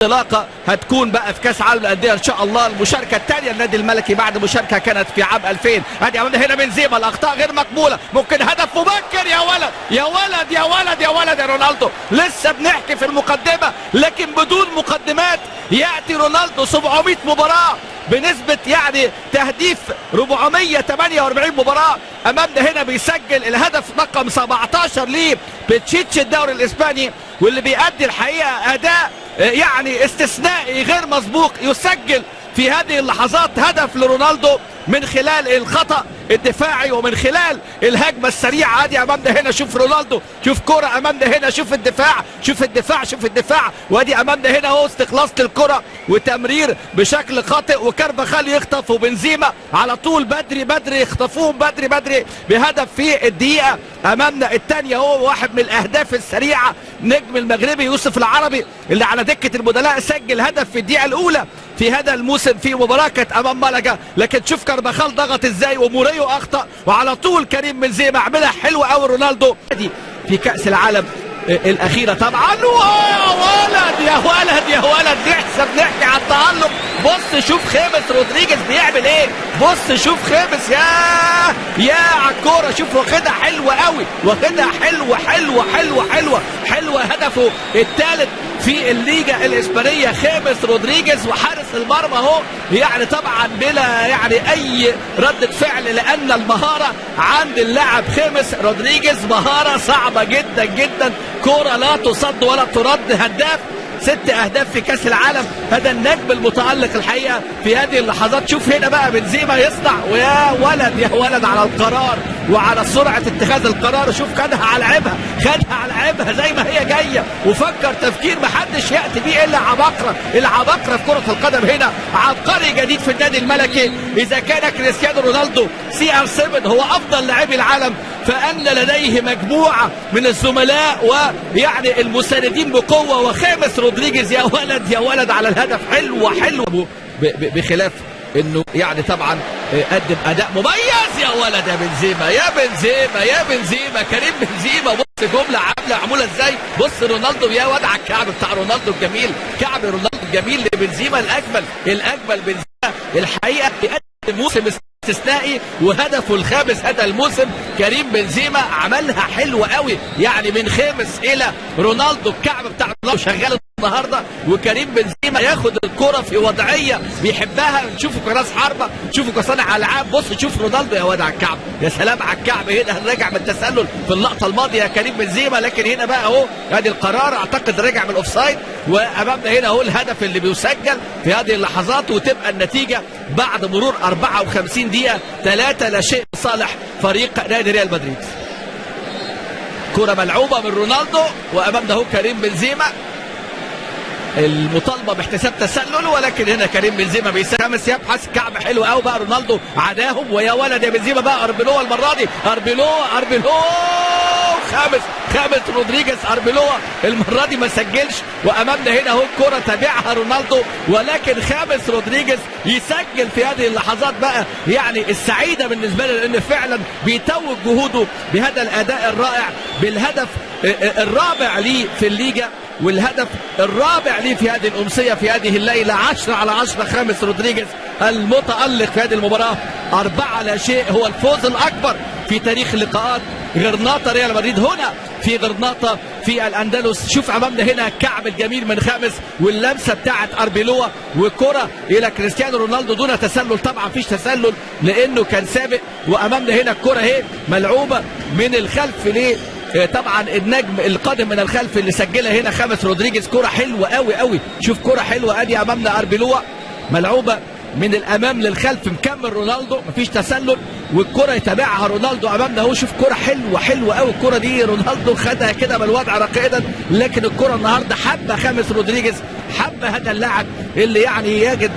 انطلاقه هتكون بقى في كاس عالم الانديه ان شاء الله، المشاركه الثانيه للنادي الملكي بعد مشاركه كانت في عام 2000. ادي عملنا هنا بنزيما، الاخطاء غير مقبوله، ممكن هدف مبكر. يا ولد يا ولد يا ولد يا ولد يا رونالدو، لسه بنحكي في المقدمه لكن بدون مقدمات. ياتي رونالدو 700 مباراه بنسبه يعني تهديف 448 مباراه امامنا، هنا بيسجل الهدف رقم 17 ليه بتشيتش الدوري الاسباني، واللي بيأدي الحقيقه اداء يعني استثنائي غير مسبوق. يسجل في هذه اللحظات هدف لرونالدو من خلال الخطأ الدفاعي ومن خلال الهجمة السريعة. ادي امامنا هنا، شوف رونالدو، شوف كرة امامنا هنا، شوف الدفاع شوف الدفاع شوف الدفاع، وادي امامنا هنا اهو استخلاص الكرة وتمرير بشكل خاطئ، وكارفاخال يخطف وبنزيما على طول بدري يخطفوهم بدري بهدف في الدقيقة امامنا الثانية. هو واحد من الاهداف السريعة، نجم المغربي يوسف العربي اللي على دكة البدلاء سجل هدف في الدقيقة الاولى في هذا الموسم في مباراة كانت امام ملقا، لكن شوف كارفاخال ضغط ازاي وموريو اخطأ، وعلى طول كريم بنزيما عملها حلوة قوي رونالدو في كأس العالم الأخيرة طبعا. يا ولد يا ولد يا ولد، نحكي على التألق. بص شوف خامس رودريجيز بيعمل ايه، بص شوف خامس يا على الكورة، شوف واخدها حلوة قوي، واخدها حلوة هدفه الثالث في الليجا الاسبانيه خامس رودريجيز، وحارس المرمى اهو يعني طبعا بلا يعني اي ردة فعل، لان المهاره عند اللاعب خامس رودريجيز مهاره صعبه جدا، كوره لا تصد ولا ترد. هداف 6 أهداف في كاس العالم، هذا النجم المتألق الحقيقه في هذه اللحظات. شوف هنا بقى بنزيما يصنع، ويا ولد على القرار وعلى سرعه اتخاذ القرار. شوف خدها على لعبها زي ما هي جايه، وفكر تفكير محدش ياتي بيه الا العباقره في كره القدم. هنا عبقري جديد في النادي الملكي. اذا كان كريستيانو رونالدو CR7 هو افضل لاعبي العالم، فان لديه مجموعه من الزملاء ويعني المساندين بقوه، وخامس رودريجيز يا ولد على الهدف حلوه بخلاف انه يعني طبعا قدم اداء مميز. يا ولد يا بنزيما كريم بنزيما، بص جمله معموله ازاي، بص رونالدو يا واد على الكعب بتاع رونالدو الجميل، كعب رونالدو الجميل لبنزيما الاجمل بنزيما الحقيقه بيقدم موسم استثنائي، وهدفه الخامس هذا الموسم. كريم بنزيما عملها حلوه قوي، يعني من خامس الى رونالدو الكعب بتاع رونالدو شغال النهارده، وكريم بنزيما ياخد الكرة في وضعيه بيحبها. نشوفه كراس حربه، نشوفه كصانع العاب. بص شوف رونالدو يا واد على الكعب، يا سلام على الكعب. هنا راجع من التسلل في اللقطه الماضيه يا كريم بنزيما، لكن هنا بقى اهو ادي القرار، اعتقد راجع من الاوفسايد، وامامنا هنا اهو الهدف اللي بيسجل في هذه اللحظات، وتبقى النتيجه بعد مرور 54 دقيقه 3-0 لصالح فريق نادي ريال مدريد. كرة ملعوبه من رونالدو، وامامنا اهو كريم بنزيما، المطالبه باحتساب تسلل، ولكن هنا كريم بنزيما بيسامس يبحث كعب حلو قوي بقى رونالدو عداهم. ويا ولد يا بنزيما بقى اربيلو المره دي، اربيلو خامس رودريجيز، اربيلو المره دي ما سجلش، وامامنا هنا اهو الكره تابعها رونالدو، ولكن خامس رودريجيز يسجل في هذه اللحظات بقى يعني السعيده بالنسبه له، لان فعلا بيتوج جهوده بهذا الاداء الرائع بالهدف الرابع ليه في الليجا، والهدف الرابع ليه في هذه الأمسية في هذه الليلة. 10/10 خامس رودريجيز المتألق في هذه المباراة. 4-0 هو الفوز الأكبر في تاريخ اللقاءات غرناطة ريال مدريد هنا في غرناطة في الأندلس. شوف أمامنا هنا الكعب الجميل من خامس، واللمسة بتاعت أربيلوة، وكرة إلى كريستيانو رونالدو دون تسلل. طبعا فيش تسلل لأنه كان سابق، وأمامنا هنا الكرة اهي ملعوبة من الخلف ليه طبعا النجم القادم من الخلف اللي سجلها هنا خامس رودريجيز. كرة حلوة قوي، شوف كرة حلوة. ادي امامنا اربيلوة ملعوبة من الامام للخلف، مكمل رونالدو، مفيش تسلل، والكرة يتابعها رونالدو امامنا اهو. شوف كرة حلوة قوي، الكرة دي رونالدو خدها كده بالوضع رقيدا، لكن الكرة النهارده حبة خامس رودريجيز، حبة هذا اللاعب اللي يعني يجد